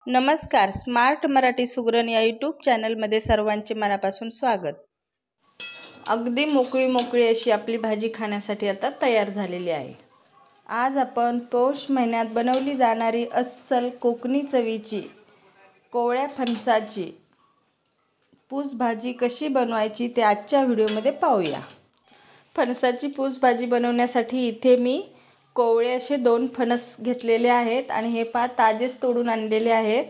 नमस्कार. स्मार्ट मराठी सुगरण या यूट्यूब चॅनलमध्ये सर्वांचे मनापासून स्वागत. अगदी मोकळी मोकळी अशी आपली भाजी खाण्यासाठी आता तयार झालेली आहे. आज आपण पौष महिन्यात बनवली जाणारी अस्सल कोकणी चवीची कोवळ्या फणसाची पूस भाजी कशी बनवायची ते आजच्या व्हिडिओमध्ये पाहूया. फणसाची पूस भाजी बनवण्यासाठी इथे मी कोवळे असे 2 फणस घेतलेले आहेत आणि हे ताजेच तोडून आणलेले आहेत.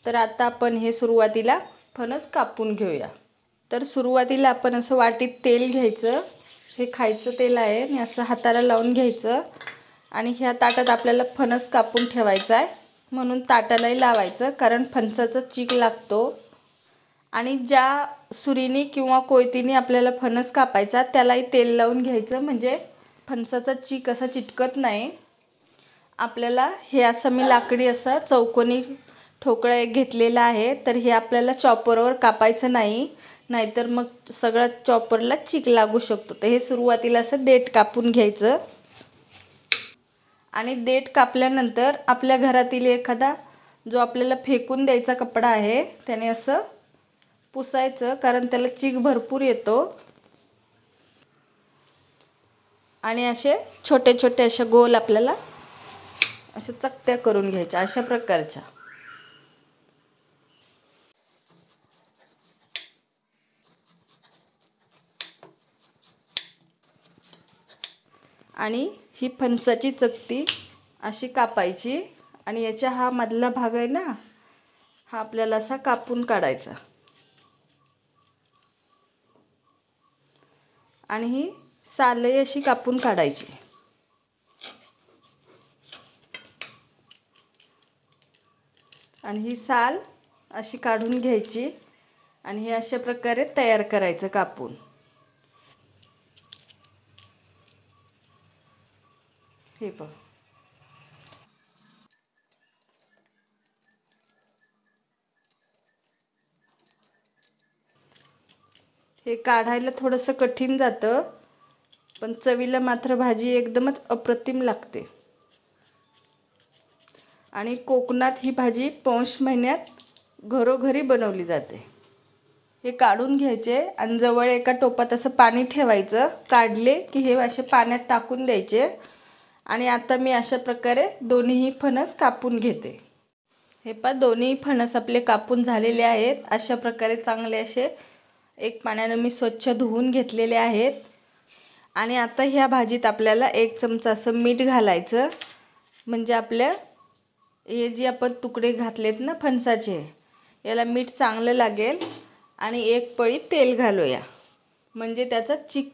तर आता आपण हे सुरुवातीला फणस कापून घेऊया. तर सुरुवातीला आपण असं वाटीत तेल घ्यायचं. हे खायचं तेल आहे आणि असं हाताला लावून घ्यायचं आणि ह्या ताटात आपल्याला फणस कापून ठेवायचा आहे. म्हणून ताटालाही लावायचं कारण फणसाचा चीक लागतो. आणि ज्या सुरीने किंवा कोयतीने आपल्याला फणस कापायचा त्यालाही तेल लावून घ्यायचं म्हणजे फणसाचा चीक असा चिटकत नाही. आपल्याला हे असं मी लाकडी असा चौकोनी ठोकळा एक घेतलेला आहे. तर हे आपल्याला चॉपरवर कापायचं नाही, नाहीतर मग सगळं चॉपरला चीक लागू शकतो. तर हे सुरुवातीला असं देठ कापून घ्यायचं आणि देठ कापल्यानंतर आपल्या घरातील एखादा जो आपल्याला फेकून द्यायचा कपडा आहे त्याने असं पुसायचं कारण त्याला चीक भरपूर येतो. आणि असे छोटे छोटे असे गोल आपल्याला अशा चकत्या करून घ्यायच्या अशा प्रकारच्या. आणि ही फणसाची चकती अशी कापायची आणि याचा हा मधला भाग आहे ना, हा आपल्याला असा कापून काढायचा. आणि ही सालही अशी कापून काढायची. आणि ही साल अशी काढून घ्यायची आणि हे अशा प्रकारे तयार करायचं कापून. हे बघ, हे काढायला थोडंसं कठीण जातं पण चवीला मात्र भाजी एकदमच अप्रतिम लागते. आणि कोकणात ही भाजी पौष महिन्यात घरोघरी बनवली जाते. हे काढून घ्यायचे आणि जवळ एका टोपात असं पाणी ठेवायचं. काढले की हे असे पाण्यात टाकून द्यायचे. आणि आता मी अशा प्रकारे दोन्हीही फणस कापून घेते. हे दोन्ही फणस आपले कापून झालेले आहेत. अशा प्रकारे चांगले असे एक पाण्याने मी स्वच्छ धुवून घेतलेले आहेत. आणि आता ह्या भाजीत आपल्याला 1 चमचा असं मीठ घालायचं म्हणजे आपल्या हे जे आपण तुकडे घातलेत ना फणसाचे याला मीठ चांगलं लागेल. आणि 1 पळी तेल घालूया म्हणजे त्याचा चीक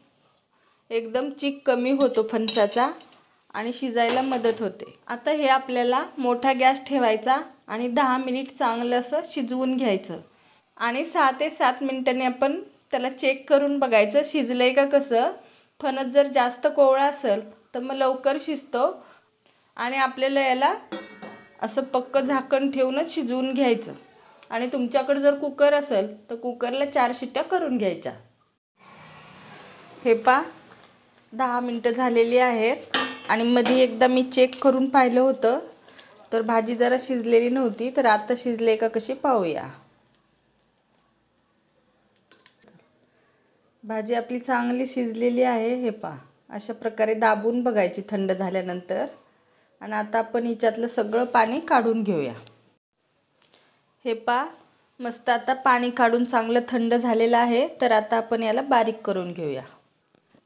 एकदम चीक कमी होतो फणसाचा आणि शिजायला मदत होते. आता हे आपल्याला मोठा गॅस ठेवायचा आणि 10 मिनिट चांगलं असं शिजवून घ्यायचं. आणि 6 ते 7 मिनिटांनी आपण त्याला चेक करून बघायचं शिजलंय का कसं. फणस जर जास्त कोवळा असेल तर मग लवकर शिजतो आणि आपल्याला याला असं पक्क झाकण ठेवूनच शिजवून घ्यायचं. आणि तुमच्याकडे जर कुकर असेल तर कुकरला 4 शिट्ट्या करून घ्यायच्या. हे 10 मिनिटं झालेली आहेत आणि मध्ये एकदा मी चेक करून पाहिलं होतं तर भाजी जरा शिजलेली नव्हती. तर आता शिजले का कशी पाहूया. भाजी आपली चांगली शिजलेली आहे. हे अशा प्रकारे दाबून बघायची थंड झाल्यानंतर. आणि आता आपण हिच्यातलं सगळं पाणी काढून घेऊया. हे मस्त आता पाणी काढून चांगलं थंड झालेलं आहे. तर आता आपण याला बारीक करून घेऊया.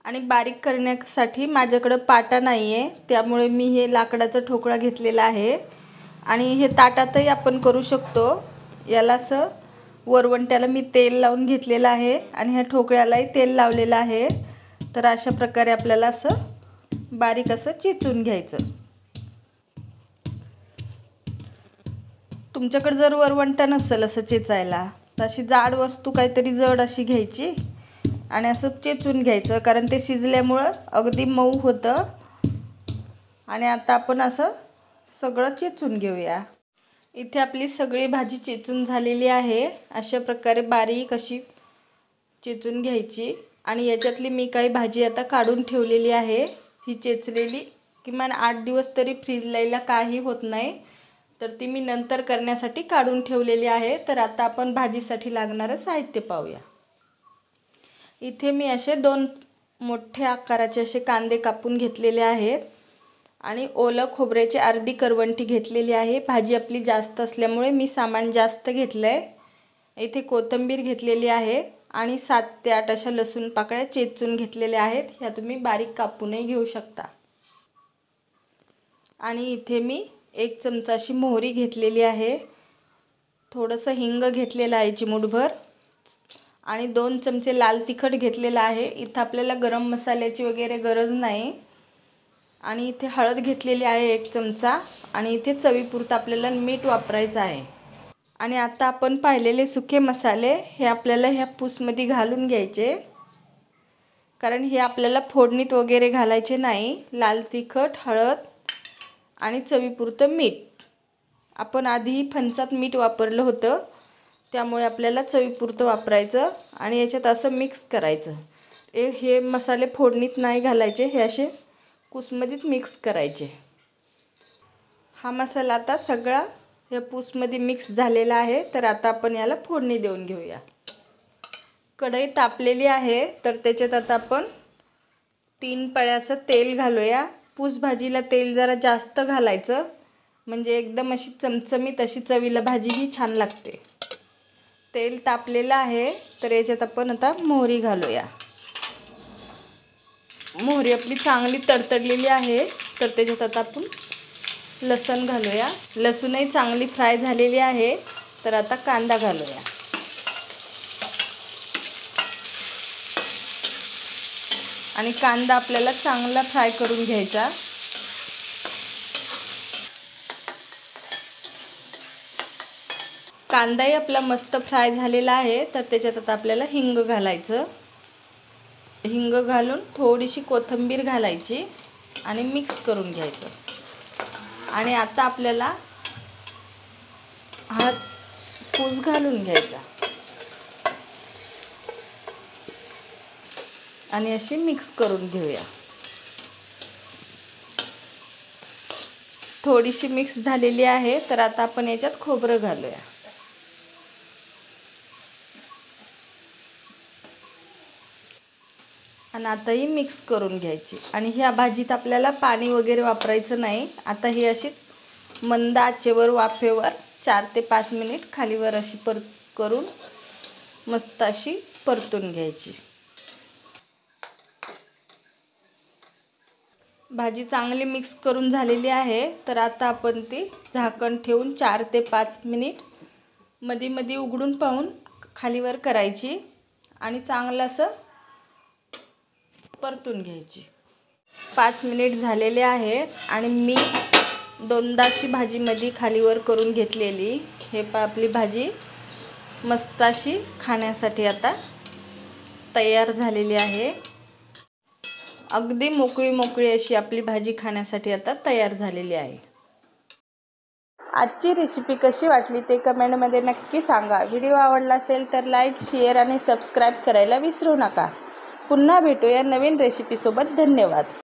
आणि बारीक करण्यासाठी माझ्याकडं पाटा नाही आहे त्यामुळे मी हे लाकडाचा ठोकळा घेतलेला आहे. आणि हे ताटातही आपण करू शकतो. याला असं वरवंट्याला मी तेल लावून घेतलेलं आहे आणि ह्या ठोकळ्यालाही तेल लावलेलं आहे. तर अशा प्रकारे आपल्याला असं बारीक असं चेचून घ्यायचं. तुमच्याकडे जर वरवंटा नसेल असं चेचायला तर अशी जाड वस्तू काहीतरी जड अशी घ्यायची आणि असं चेचून घ्यायचं कारण ते शिजल्यामुळं अगदी मऊ होतं. आणि आता आपण असं सगळं चेचून घेऊया. इथे आपली सगळी भाजी चेचून झालेली आहे. अशा प्रकारे बारीक अशी चेचून घ्यायची. आणि याच्यातली मी काही भाजी आता काढून ठेवलेली आहे. ही चेचलेली किमान 8 दिवस तरी फ्रीजला काही होत नाही. तर ती मी नंतर करण्यासाठी काढून ठेवलेली आहे. तर आता आपण भाजीसाठी लागणारं साहित्य पाहूया. इथे मी असे 2 मोठ्या आकाराचे असे कांदे कापून घेतलेले आहेत आणि ओलं खोबऱ्याची अर्धी करवंटी घेतलेली आहे. भाजी आपली जास्त असल्यामुळे मी सामान जास्त घेतलं आहे. इथे कोथिंबीर घेतलेली आहे आणि 7 ते 8 अशा लसूण पाकळ्या चेचून घेतलेल्या आहेत. ह्या तुम्ही बारीक कापूनही घेऊ शकता. आणि इथे मी 1 चमचा अशी मोहरी घेतलेली आहे. थोडंसं हिंग घेतलेलं आहे चिमूटभर आणि 2 चमचे लाल तिखट घेतलेलं आहे. इथं आपल्याला गरम मसाल्याची वगैरे गरज नाही. आणि इथे हळद घेतलेली आहे 1 चमचा आणि इथे चवीपुरतं आपल्याला मीठ वापरायचं आहे. आणि आता आपण पाहिलेले सुके मसाले हे आपल्याला ह्या पूसमध्ये घालून घ्यायचे, कारण हे आपल्याला फोडणीत वगैरे घालायचे नाही. लाल तिखट, हळद आणि चवीपुरतं मीठ. आपण आधीही फणसात मीठ वापरलं होतं, त्यामुळे आपल्याला चवीपुरतं वापरायचं आणि याच्यात असं मिक्स करायचं. हे मसाले फोडणीत नाही घालायचे, हे असे कूसमध्येच मिक्स करायचे. हा मसाला आता सगळा या पूसमध्ये मिक्स झालेला आहे. तर आता आपण याला फोडणी देऊन घेऊया. कढई तापलेली आहे, तर त्याच्यात आता आपण 3 पळ्याचं तेल घालूया. पूस भाजीला तेल जरा जास्त घालायचं, म्हणजे एकदम अशी चमचमीत अशी चवीला भाजी ही छान लागते. तेल तापलेलं आहे, तर याच्यात आपण आता मोहरी घालूया. मोहरी आपली चांगली तडतडलेली आहे, तर त्याच्यात आता आपण लसूण घालूया. लसूणही चांगली फ्राय झालेली आहे, तर आता कांदा घालूया. आणि कांदा आपल्याला चांगला फ्राय करून घ्यायचा. कांदाही आपला मस्त फ्राय झालेला आहे, तर त्याच्यात आता आपल्याला हिंग घालायचं. हिंग घालून थोडीशी कोथिंबीर घालायची आणि मिक्स करून घ्यायचं. आणि आता आपल्याला हा पूस घालून घ्यायचा आणि अशी मिक्स करून घेऊया. थोडीशी मिक्स झालेली आहे, तर आता आपण याच्यात खोबरं घालूया. आणि आता ही मिक्स करून घ्यायची. आणि ह्या भाजीत आपल्याला पाणी वगैरे वापरायचं नाही. आता ही अशीच मंद आचेवर वाफेवर 4 ते 5 मिनिट खालीवर अशी करून मस्त अशी परतून घ्यायची. भाजी चांगली मिक्स करून झालेली आहे, तर आता आपण ती झाकण ठेवून 4 ते 5 मिनिट मध्ये मध्ये उघडून पाहून खालीवर करायची आणि चांगलं असं परतून घ्यायची. 5 मिनिट झालेले आहेत आणि मी 2दा अशी भाजी मध्ये खालीवर करून घेतलेली. हे आपली भाजी मस्त अशी खाण्यासाठी आता तयार झालेली आहे. अगदी मोकळी मोकळी अशी आपली भाजी खाण्यासाठी आता तयार झालेली आहे. आजची रेसिपी कशी वाटली ते कमेंटमध्ये नक्की सांगा. व्हिडिओ आवडला असेल तर लाईक, शेअर आणि सबस्क्राईब करायला विसरू नका. पुन्हा भेटूया नवीन रेसिपीसोबत. धन्यवाद.